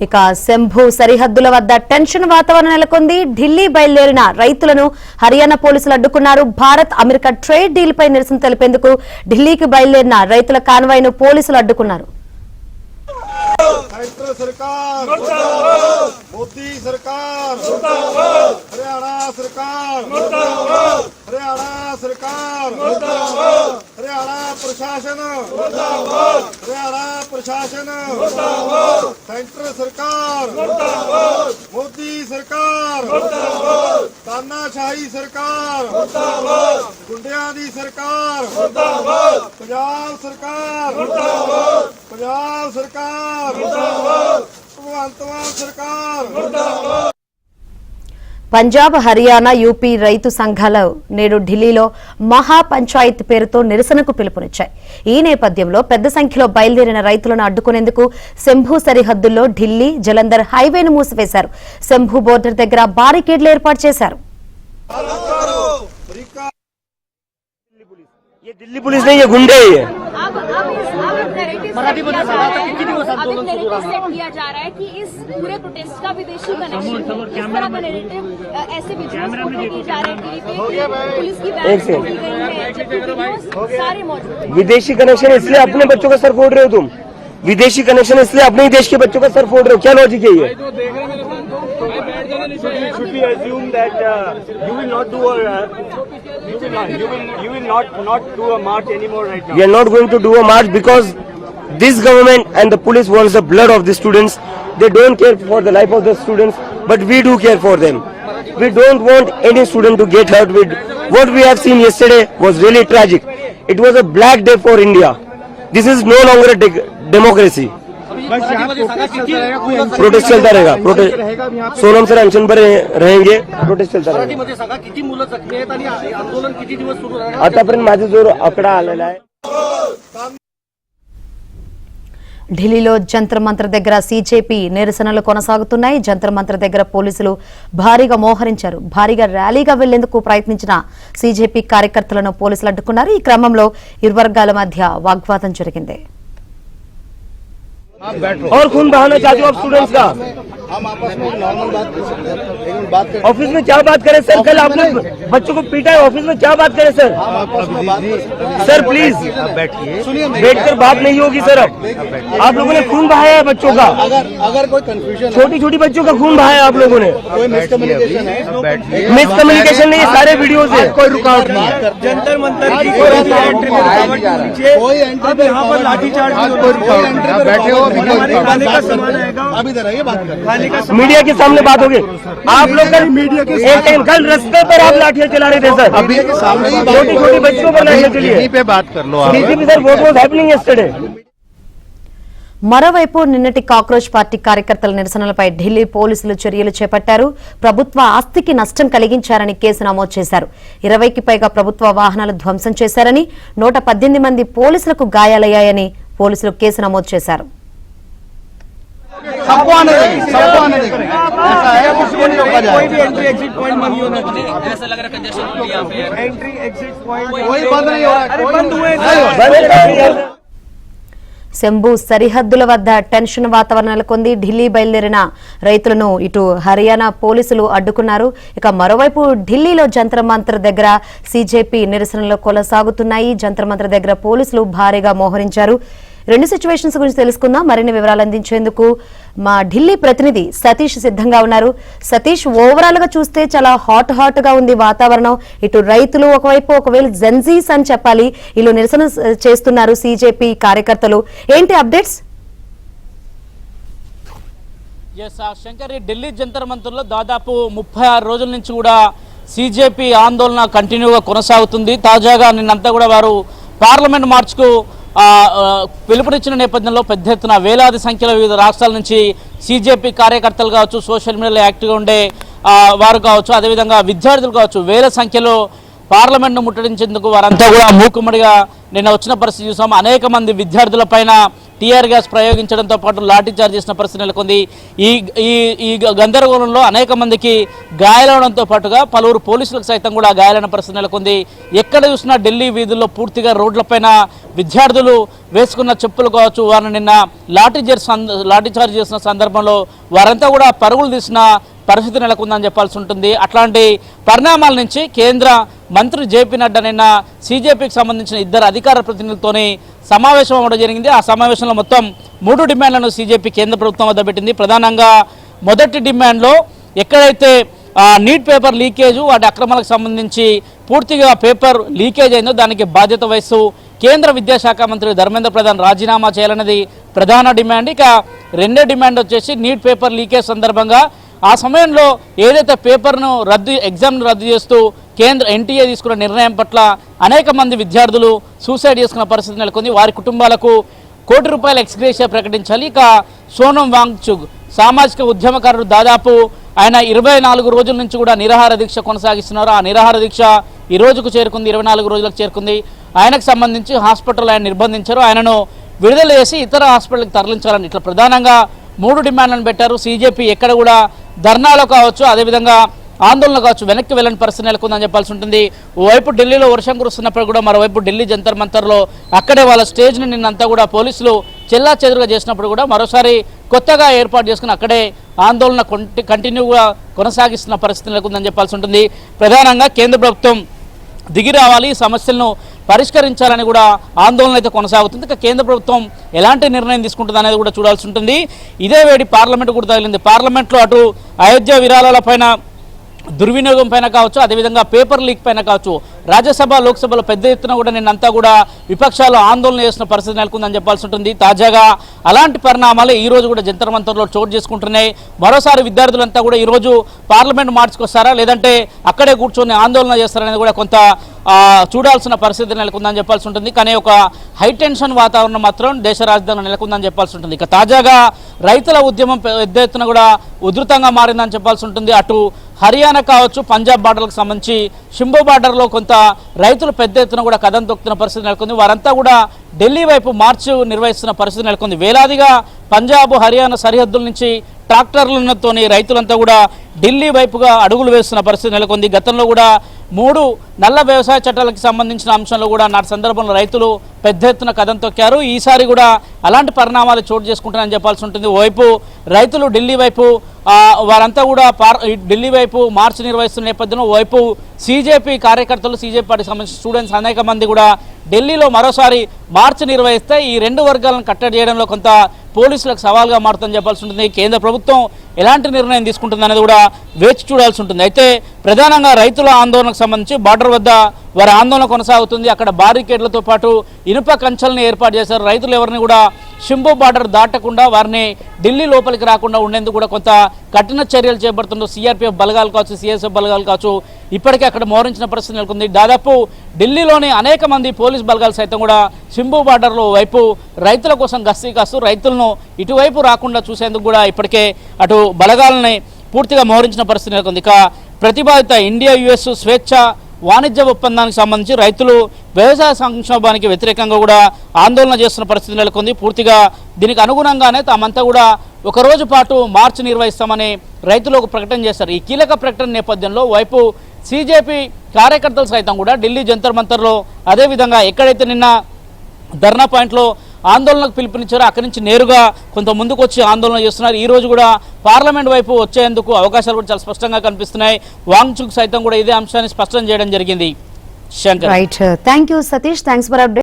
ఇక శంభు సరిహద్దుల వద్ద టెన్షన్ వాతావరణం నెలకొంది. ఢిల్లీ బయలుదేరిన రైతులను హర్యానా పోలీసులు అడ్డుకున్నారు. భారత్ అమెరికా ట్రేడ్ డీల్ పై నిరసన తెలిపేందుకు ఢిల్లీకి బయలుదేరిన రైతుల కాన్వాయ్ ను పోలీసులు అడ్డుకున్నారు. मोदी सरकार हरियाणा सरकार हरियाणा सरकार हरियाणा प्रशासन सेंटर सरकार मोदी सरकार तानाशाही सरकार गुंडियां दी सरकार पंजाब सरकार పంజాబ్ హర్యానా యూపీ రైతు సంఘాలు నేడు ఢిల్లీలో మహా పంచాయత్ పేరుతో నిరసనకు పిలుపునిచ్చాయి. ఈ నేపథ్యంలో పెద్ద సంఖ్యలో బయలుదేరిన రైతులను అడ్డుకునేందుకు శంభు సరిహద్దుల్లో ఢిల్లీ జలంధర్ హైవేను మూసివేశారు. శంభు బోర్డర్ దగ్గర బారికేడ్లు ఏర్పాటు చేశారు. ये दिल्ली पुलिस नहीं, ये गुंडे ही है। अब किया जा रहा है कि इस पूरे प्रोटेस्ट का विदेशी कनेक्शन ऐसे की जा रही है पुलिस की सारे मौजूद। विदेशी कनेक्शन इसलिए अपने बच्चों का सर फोड़ रहे हो तुम, विदेशी कनेक्शन इसलिए अपने ही देश के बच्चों का सर फोड़ रहे हो, क्या लॉजिक है ये? Should we assume that you will not do you will not do a march anymore right now? We are not going to do a march because this government and the police wants the blood of the students. They don't care for the life of the students, but we do care for them. We don't want any student to get hurt. What we have seen yesterday was really tragic. It was a black day for India. This is no longer a democracy. Protest चलता रहेगा. Sonam sir अनशन पर रहेंगे, protest चलता रहेगा. आतापर्यंत माझा जो आकडा आलेला आहे. ఢిల్లీలో జంతర్ మంతర్ దగ్గర సీజేపీ నిరసనలు కొనసాగుతున్నాయి. జంతర్ మంతర్ దగ్గర పోలీసులు భారీగా మోహరించారు. భారీగా ర్యాలీగా వెళ్లేందుకు ప్రయత్నించిన సీజేపీ కార్యకర్తలను పోలీసులు అడ్డుకున్నారు. ఈ క్రమంలో ఇరు వర్గాల మధ్య వాగ్వాదం జరిగింది. और खून बहाना चाहते हो आप स्टूडेंट्स का? हम आपस में नॉर्मल बात कर सकते हैं, लेकिन बात करें ऑफिस में क्या बात करें सर? कल आपने बच्चों को पीटा है, ऑफिस में क्या बात करें सर? हम आपस में बात कर सकते हैं. सर प्लीज बैठिए, सुनिए, बैठकर बात नहीं होगी सर. अब आप लोगों ने खून बहाया है बच्चों का. अगर कोई कंफ्यूजन, छोटी छोटी बच्चों का खून बहाया आप लोगों ने. कोई मिसकम्युनिकेशन है, मिसकम्युनिकेशन नहीं, सारे वीडियो है. कोई रुकावट नहीं है. जंतर मंतर की कोई एंट्री पे यहाँ पर लाठीचार्ज, बैठे हो अब इधर आइए, बात करें. मीडिया के सामने बात होगी. आप लोग मीडिया के कल रास्ते पर आप लाठियां चला रहे थे सर. अभी सामने छोटी छोटी बच्चों पर लाठियां चली पे बात कर लो. Sir what was happening yesterday? మరోవైపు నిన్నటి కాక్రోచ్ పార్టీ కార్యకర్తల నిరసనలపై ఢిల్లీ పోలీసులు చర్యలు చేపట్టారు. ప్రభుత్వ ఆస్తికి నష్టం కలిగించారని కేసు నమోదు చేశారు. 20కి పైగా ప్రభుత్వ వాహనాలు ధ్వంసం చేశారని, 118 మంది పోలీసులకు గాయాలయ్యాయని పోలీసులు కేసు నమోదు చేశారు. सबको आने देंगे, सबको आने देंगे. ऐसा है, किसी को नहीं रोका जाएगा. कोई भी एंट्री एग्जिट पॉइंट बंद नहीं होना चाहिए. ऐसा लग रहा है कंजेशन हो गया पे. एंट्री एग्जिट पॉइंट कोई बंद नहीं हो रहा है. बंद हुए శంభు సరిహద్దుల వద్ద టెన్షన్ వాతావరణం నెలకొంది. ఢిల్లీ బయలుదేరిన రైతులను ఇటు హర్యానా పోలీసులు అడ్డుకున్నారు. ఇక మరోవైపు ఢిల్లీలో జంతర్ మంతర్ దగ్గర సీజేపీ నిరసనలు కొనసాగుతున్నాయి. జంతర్ మంతర్ దగ్గర పోలీసులు భారీగా మోహరించారు. రెండు సిచ్యువేషన్స్ గురించి తెలుసుకుందాం. మరిన్ని వివరాలు అందించేందుకు మా ఢిల్లీ ప్రతినిధి సతీష్ సిద్ధంగా ఉన్నారు. సతీష్, ఓవరాల్ గా చూస్తే చాలా హాట్ గా ఉంది వాతావరణం. ఇటు రైతులు ఒకవైపు, ఒకవేళ జెన్జీస్ అని చెప్పాలి, వీళ్ళు నిరసన చేస్తున్నారు సీజేపీ కార్యకర్తలు. ఏంటి అప్డేట్స్? శంకర్, ఢిల్లీ జంతర్ మంతర్లో దాదాపు 36 రోజుల నుంచి కూడా సీజేపీ ఆందోళన కంటిన్యూగా కొనసాగుతుంది. తాజాగా నిన్నంతా కూడా వారు పార్లమెంట్ మార్చ్కు పిలుపునిచ్చిన నేపథ్యంలో పెద్ద ఎత్తున వేలాది సంఖ్యలో వివిధ రాష్ట్రాల నుంచి సీజేపీ కార్యకర్తలు కావచ్చు, సోషల్ మీడియాలో యాక్టివ్గా ఉండే వారు కావచ్చు, అదేవిధంగా విద్యార్థులు కావచ్చు, వేల సంఖ్యలో పార్లమెంట్ను ముట్టడించేందుకు వారంతా కూడా మూకుమ్మడిగా నిన్న వచ్చిన పరిస్థితి చూసాము. అనేక మంది విద్యార్థుల పైన టీఆర్ గ్యాస్ ప్రయోగించడంతో పాటు లాఠీ చార్జ్ చేసిన పరిస్థితి నెలకొంది. ఈ గందరగోళంలో అనేక మందికి గాయాలవడంతో పాటుగా పలువురు పోలీసులకు సైతం కూడా గాయాలైన పరిస్థితి నెలకొంది. ఎక్కడ చూసినా ఢిల్లీ వీధుల్లో పూర్తిగా రోడ్లపైన విద్యార్థులు వేసుకున్న చెప్పులు కావచ్చు, వారిని నిన్న లాఠీ చార్జ్ చేసిన సందర్భంలో వారంతా కూడా పరుగులు తీసిన పరిస్థితి నెలకొందని చెప్పాల్సి ఉంటుంది. అట్లాంటి పరిణామాల నుంచి కేంద్ర మంత్రి జేపీ నడ్డా నిన్న సీజేపీకి సంబంధించిన ఇద్దరు అధికార ప్రతినిధులతోని సమావేశం అవ్వడం జరిగింది. ఆ సమావేశంలో మొత్తం 3 డిమాండ్లను సీజేపీ కేంద్ర ప్రభుత్వం వద్ద పెట్టింది. ప్రధానంగా మొదటి డిమాండ్లో ఎక్కడైతే నీట్ పేపర్ లీకేజ్ వాటి అక్రమాలకు సంబంధించి పూర్తిగా పేపర్ లీకేజ్ అయిందో దానికి బాధ్యత వహిస్తూ కేంద్ర విద్యాశాఖ మంత్రి ధర్మేంద్ర ప్రధాన్ రాజీనామా చేయాలన్నది ప్రధాన డిమాండ్. ఇక రెండో డిమాండ్ వచ్చేసి నీట్ పేపర్ లీకేజ్ సందర్భంగా ఆ సమయంలో ఏదైతే పేపర్ను ఎగ్జామ్ను రద్దు చేస్తూ కేంద్ర ఎన్టీఏ తీసుకున్న నిర్ణయం పట్ల అనేక మంది విద్యార్థులు సూసైడ్ చేసుకున్న పరిస్థితి నెలకొంది. వారి కుటుంబాలకు ₹1 కోటి ఎక్స్గ్రేషియా ప్రకటించాలి. ఇక సోనం వాంగ్చుక్ సామాజిక ఉద్యమకారుడు, దాదాపు ఆయన 24 రోజుల నుంచి కూడా నిరాహార దీక్ష కొనసాగిస్తున్నారు. ఆ నిరాహార దీక్ష ఈ రోజుకు చేరుకుంది, 24 రోజులకు చేరుకుంది. ఆయనకు సంబంధించి హాస్పిటల్ ఆయన నిర్బంధించారు. ఆయనను విడుదల చేసి ఇతర హాస్పిటల్కి తరలించాలని ఇట్లా ప్రధానంగా 3 డిమాండ్లను పెట్టారు. సీజేపీ ఎక్కడ కూడా ధర్నాలో కావచ్చు, అదేవిధంగా ఆందోళన కావచ్చు వెనక్కి వెళ్ళని పరిస్థితి నెలకొందని చెప్పాల్సి ఉంటుంది. ఓవైపు ఢిల్లీలో వర్షం కురుస్తున్నప్పుడు కూడా మరోవైపు ఢిల్లీ జంతర్ మంతర్లో అక్కడే వాళ్ళ స్టేజ్ని నిన్నంతా కూడా పోలీసులు చెల్లా చెదురుగా చేసినప్పుడు కూడా మరోసారి కొత్తగా ఏర్పాటు చేసుకుని అక్కడే ఆందోళన కంటిన్యూగా కొనసాగిస్తున్న పరిస్థితి నెలకొందని చెప్పాల్సి ఉంటుంది. ప్రధానంగా కేంద్ర ప్రభుత్వం దిగి రావాలి, సమస్యలను పరిష్కరించాలని కూడా ఆందోళన అయితే కొనసాగుతుంది. ఇక కేంద్ర ప్రభుత్వం ఎలాంటి నిర్ణయం తీసుకుంటుంది అనేది కూడా చూడాల్సి ఉంటుంది. ఇదే వేడి పార్లమెంట్ కూడా తగిలింది. పార్లమెంట్లో అటు అయోధ్య విరాళాల పైన దుర్వినియోగం పైన కావచ్చు, అదేవిధంగా పేపర్ లీక్ పైన కావచ్చు, రాజ్యసభ లోక్సభలో పెద్ద ఎత్తున కూడా నిన్నంతా కూడా విపక్షాలు ఆందోళన చేసిన పరిస్థితి నెలకొందని చెప్పాల్సి ఉంటుంది. తాజాగా అలాంటి పరిణామాలు ఈ రోజు కూడా జంతర్ మంతర్లో చోటు చేసుకుంటున్నాయి. మరోసారి విద్యార్థులంతా కూడా ఈరోజు పార్లమెంట్ మార్చుకొస్తారా లేదంటే అక్కడే కూర్చొని ఆందోళన చేస్తారనేది కూడా కొంత చూడాల్సిన పరిస్థితి నెలకొందని చెప్పాల్సి ఉంటుంది. కానీ ఒక హైటెన్షన్ వాతావరణం మాత్రం దేశ రాజధానిలో నెలకొందని చెప్పాల్సి ఉంటుంది. ఇక తాజాగా రైతుల ఉద్యమం పెద్ద ఎత్తున కూడా ఉధృతంగా మారిందని చెప్పాల్సి ఉంటుంది. అటు హర్యానా కావచ్చు, పంజాబ్ బార్డర్లకు సంబంధించి షింబో బార్డర్లో కొంత రైతులు పెద్ద ఎత్తున కూడా కథం తొక్కుతున్న పరిస్థితి నెలకొంది. వారంతా కూడా ఢిల్లీ వైపు మార్చ్ నిర్వహిస్తున్న పరిస్థితి నెలకొంది. వేలాదిగా పంజాబ్, హర్యానా సరిహద్దుల నుంచి ట్రాక్టర్లతోని రైతులంతా కూడా ఢిల్లీ వైపుగా అడుగులు వేస్తున్న పరిస్థితి నెలకొంది. గతంలో కూడా 3 నల్ల వ్యవసాయ చట్టాలకు సంబంధించిన అంశంలో కూడా నాటి సందర్భంలో రైతులు పెద్ద ఎత్తున కథం తొక్కారు. ఈసారి కూడా అలాంటి పరిణామాలు చోటు చేసుకుంటారని చెప్పాల్సి ఉంటుంది. ఓవైపు రైతులు ఢిల్లీ వైపు వారంతా కూడా ఢిల్లీ వైపు మార్చి నిర్వహిస్తున్న నేపథ్యంలో ఓవైపు సీజేపీ కార్యకర్తలు, సీజేపీ పార్టీకి సంబంధించిన స్టూడెంట్స్ అనేక మంది కూడా ఢిల్లీలో మరోసారి మార్చి నిర్వహిస్తే ఈ 2 వర్గాలను కట్టడి చేయడంలో కొంత పోలీసులకు సవాల్గా మారుతుందని చెప్పాల్సి ఉంటుంది. కేంద్ర ప్రభుత్వం ఎలాంటి నిర్ణయం తీసుకుంటుంది అనేది కూడా వేచి చూడాల్సి ఉంటుంది. అయితే ప్రధానంగా రైతుల ఆందోళనకు సంబంధించి బార్డర్ వద్ద వారి ఆందోళన కొనసాగుతుంది. అక్కడ బారికేడ్లతో పాటు ఇనుప కంచెలను ఏర్పాటు చేశారు. రైతులు ఎవరిని కూడా షింబో బార్డర్ దాటకుండా వారిని ఢిల్లీ లోపలికి రాకుండా ఉండేందుకు కూడా కొంత కఠిన చర్యలు చేపడుతున్నారు. సిఆర్పీఎఫ్ బలగాలు కావచ్చు, సిఎస్ఎఫ్ బలగాలు కావచ్చు, ఇప్పటికే అక్కడ మోహరించిన పరిస్థితి నెలకొంది. దాదాపు ఢిల్లీలోని అనేక మంది పోలీస్ బలగాలు సైతం కూడా షింబో బార్డర్లో వైపు రైతుల కోసం గస్తీ కాస్తూ రైతులను ఇటువైపు రాకుండా చూసేందుకు కూడా ఇప్పటికే అటు బలగాలని పూర్తిగా మోహరించిన పరిస్థితి నెలకొంది. ఇక ప్రతిపాదిత ఇండియా యుఎస్ స్వేచ్ఛ వాణిజ్య ఒప్పందానికి సంబంధించి రైతులు వ్యవసాయ సంక్షోభానికి వ్యతిరేకంగా కూడా ఆందోళన చేస్తున్న పరిస్థితి నెలకొంది. పూర్తిగా దీనికి అనుగుణంగానే తామంతా కూడా 1 రోజు పాటు మార్చి నిర్వహిస్తామని రైతులు ఒక ప్రకటన చేశారు. ఈ కీలక ప్రకటన నేపథ్యంలో వైపు సీజేపీ కార్యకర్తలు సైతం కూడా ఢిల్లీ జంతర్ మంతర్లో అదేవిధంగా ఎక్కడైతే నిన్న ధర్నా పాయింట్లో ఆందోళనకు పిలుపునిచ్చారో అక్కడి నుంచి నేరుగా కొంత ముందుకు వచ్చి ఆందోళన చేస్తున్నారు. ఈ రోజు కూడా పార్లమెంట్ వైపు వచ్చేందుకు అవకాశాలు కూడా చాలా స్పష్టంగా కనిపిస్తున్నాయి. వాంగ్చుక్ సైతం కూడా ఇదే అంశాన్ని స్పష్టం చేయడం జరిగింది. Right, thank you Satish, thanks for update.